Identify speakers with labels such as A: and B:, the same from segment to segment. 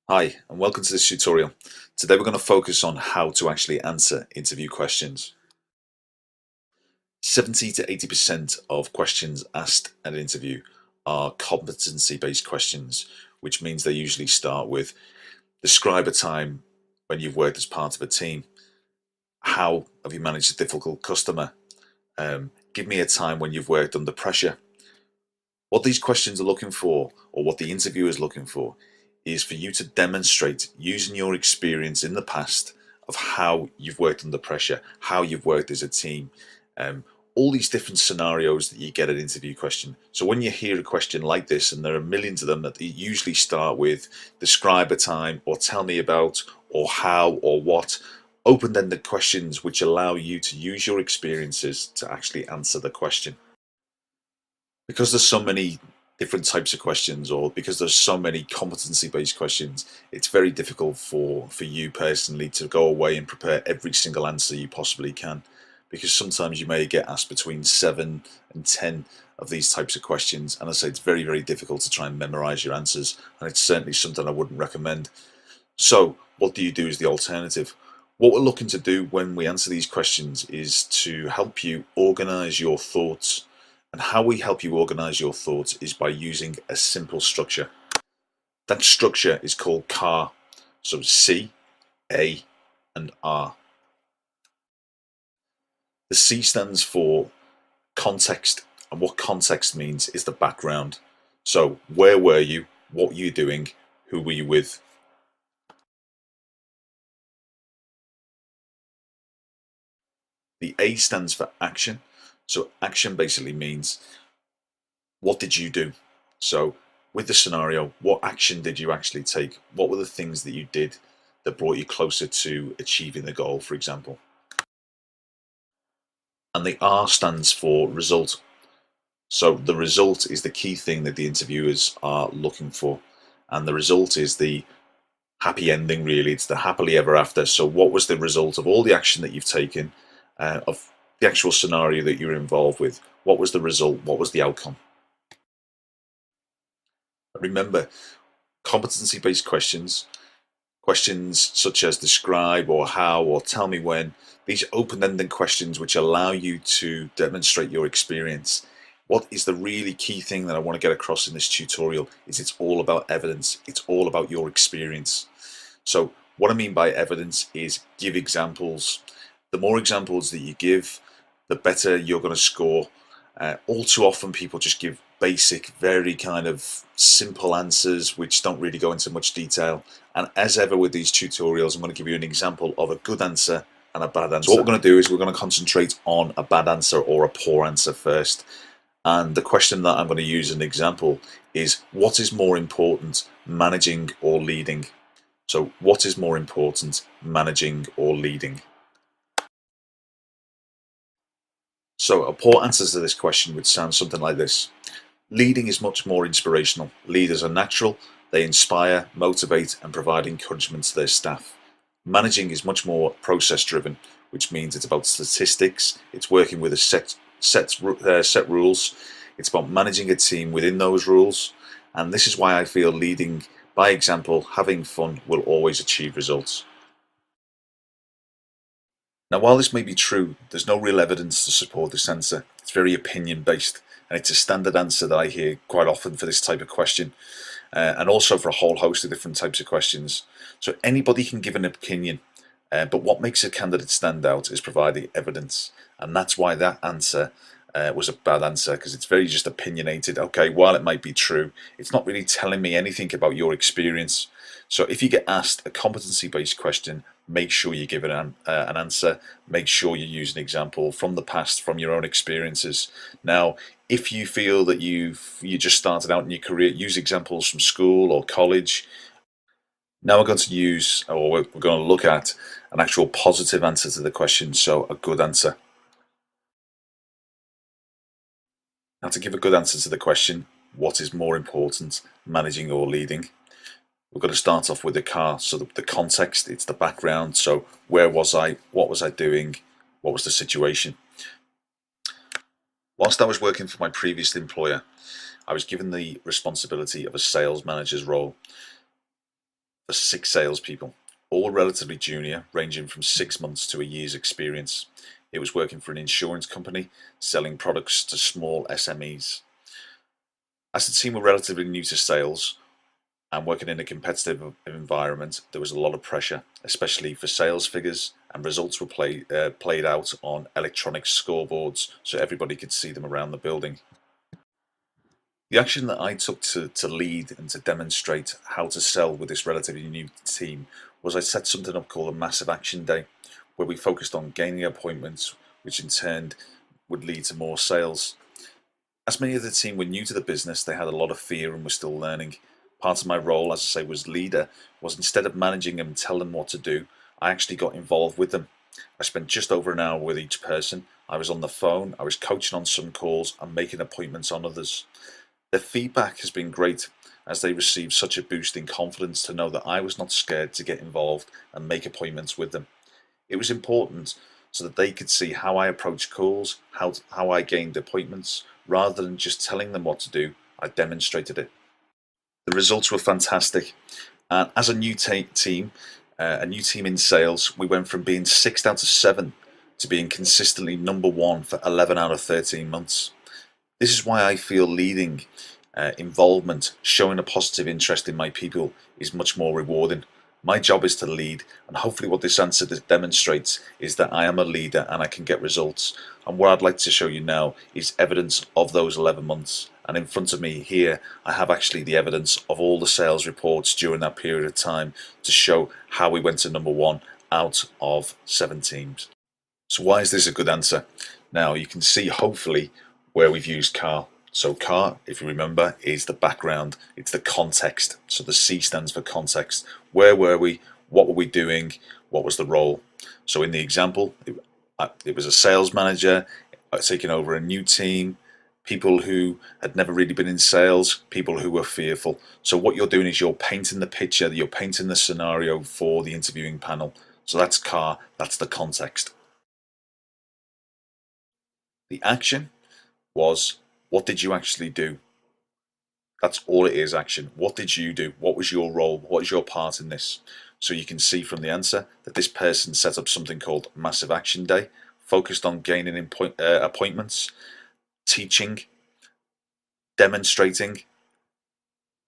A: Hi, and welcome to this tutorial. Today we're going to focus on how to actually answer interview questions. 70 to 80% of questions asked at an interview are competency-based questions, which means they usually start with describe a time when you've worked as part of a team. How have you managed a difficult customer? Give me a time when you've worked under pressure. What these questions are looking for, or what the interviewer is looking for, is for you to demonstrate using your experience in the past of how you've worked under pressure, how you've worked as a team, all these different scenarios that you get at interview question. So when you hear a question like this, and there are millions of them that usually start with describe a time, or tell me about, or how, or what, open-ended questions which allow you to use your experiences to actually answer the question. Because there's so many different types of questions, or because there's so many competency based questions, it's very difficult for you personally to go away and prepare every single answer you possibly can, because sometimes you may get asked between 7 and 10 of these types of questions, and I say it's very difficult to try and memorize your answers, and it's certainly something I wouldn't recommend. So what do you do as the alternative? What we're looking to do when we answer these questions is to help you organize your thoughts. And how we help you organize your thoughts is by using a simple structure. That structure is called CAR. So C, A, and R. The C stands for context. And what context means is the background. So where were you? What were you doing? Who were you with? The A stands for action. So action basically means what did you do? So with the scenario, what action did you actually take? What were the things that you did that brought you closer to achieving the goal, for example? And the R stands for result. So the result is the key thing that the interviewers are looking for. And the result is the happy ending, really. It's the happily ever after. So what was the result of all the action that you've taken, of the actual scenario that you're involved with? What was the result? What was the outcome? Remember, competency-based questions, questions such as describe or how or tell me when, these open-ended questions which allow you to demonstrate your experience. What is the really key thing that I want to get across in this tutorial is it's all about evidence. It's all about your experience. So what I mean by evidence is give examples. The more examples that you give, the better you're going to score. All too often people just give basic, very kind of simple answers which don't really go into much detail. And as ever with these tutorials, I'm going to give you an example of a good answer and a bad answer. So what we're going to do is we're going to concentrate on a bad answer or a poor answer first. And the question that I'm going to use as an example is, what is more important, managing or leading? So what is more important, managing or leading? So a poor answer to this question would sound something like this. Leading is much more inspirational. Leaders are natural, they inspire, motivate and provide encouragement to their staff. Managing is much more process driven, which means it's about statistics, it's working with a set rules, it's about managing a team within those rules, and this is why I feel leading by example, having fun, will always achieve results. Now, while this may be true, there's no real evidence to support this answer. It's very opinion based, and it's a standard answer that I hear quite often for this type of question, and also for a whole host of different types of questions. So anybody can give an opinion, but what makes a candidate stand out is providing evidence, and that's why that answer was a bad answer, because it's very just opinionated. Okay, while it might be true, it's not really telling me anything about your experience. So if you get asked a competency-based question, make sure you give it an answer. Make sure you use an example from the past, from your own experiences. Now, if you feel that you just started out in your career, use examples from school or college. Now we're going to use, or we're going to look at an actual positive answer to the question, so a good answer. Now, to give a good answer to the question, what is more important, managing or leading? We're going to start off with the car. So the context, it's the background. So where was I? What was I doing? What was the situation? Whilst I was working for my previous employer, I was given the responsibility of a sales manager's role. for 6 salespeople, all relatively junior, ranging from 6 months to a year's experience. It was working for an insurance company, selling products to small SMEs. As the team were relatively new to sales and working in a competitive environment, there was a lot of pressure, especially for sales figures, and results were played out on electronic scoreboards so everybody could see them around the building. The action that I took to lead and to demonstrate how to sell with this relatively new team was I set something up called a massive action day, where we focused on gaining appointments, which in turn would lead to more sales. As many of the team were new to the business, they had a lot of fear and were still learning. Part of my role, as I say, was leader, was instead of managing them and telling them what to do, I actually got involved with them. I spent just over an hour with each person. I was on the phone, I was coaching on some calls and making appointments on others. Their feedback has been great, as they received such a boost in confidence to know that I was not scared to get involved and make appointments with them. It was important so that they could see how I approached calls, how I gained appointments. Rather than just telling them what to do, I demonstrated it. The results were fantastic. And as a new team, a new team in sales, we went from being 6 out of 7 to being consistently number 1 for 11 out of 13 months. This is why I feel leading, involvement, showing a positive interest in my people is much more rewarding. My job is to lead, and hopefully what this answer demonstrates is that I am a leader and I can get results. And what I'd like to show you now is evidence of those 11 months. And in front of me here, I have actually the evidence of all the sales reports during that period of time to show how we went to number 1 out of 7 teams. So why is this a good answer? Now you can see hopefully where we've used CAR. So CAR, if you remember, is the background, it's the context. So the C stands for context. Where were we? What were we doing? What was the role? So in the example, it was a sales manager taking over a new team, people who had never really been in sales, people who were fearful. So what you're doing is you're painting the picture, you're painting the scenario for the interviewing panel. So that's CAR, that's the context. The action was, what did you actually do? That's all it is, action. What did you do? What was your role? What is your part in this? So you can see from the answer that this person set up something called Massive Action Day, focused on gaining appointments, teaching, demonstrating.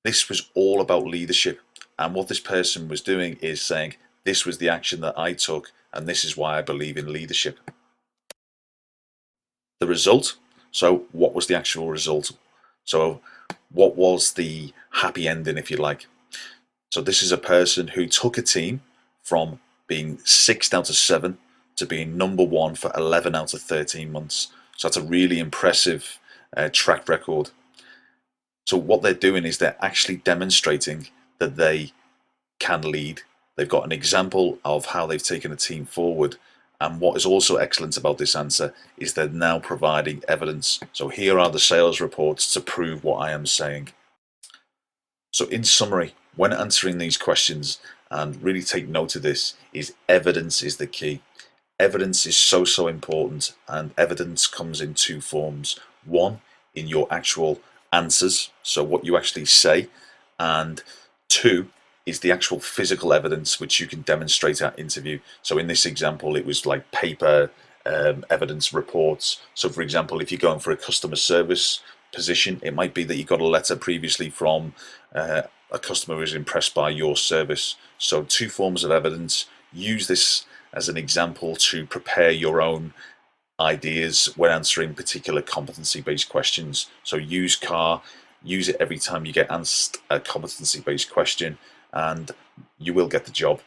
A: This was all about leadership. And what this person was doing is saying, this was the action that I took, and this is why I believe in leadership. The result. So what was the actual result? So what was the happy ending, if you like? So this is a person who took a team from being 6 out of 7 to being number 1 for 11 out of 13 months. So that's a really impressive track record. So what they're doing is they're actually demonstrating that they can lead. They've got an example of how they've taken a team forward. And what is also excellent about this answer is they're now providing evidence. So here are the sales reports to prove what I am saying. So in summary, when answering these questions, and really take note of this, is evidence is the key. Evidence is so important, and evidence comes in 2 forms. One, in your actual answers, so what you actually say, and 2, is the actual physical evidence which you can demonstrate at interview. So in this example, it was like paper evidence reports. So for example, if you're going for a customer service position, it might be that you got a letter previously from a customer who was impressed by your service. So 2 forms of evidence. Use this as an example to prepare your own ideas when answering particular competency-based questions. So use CAR, use it every time you get asked a competency-based question, and you will get the job.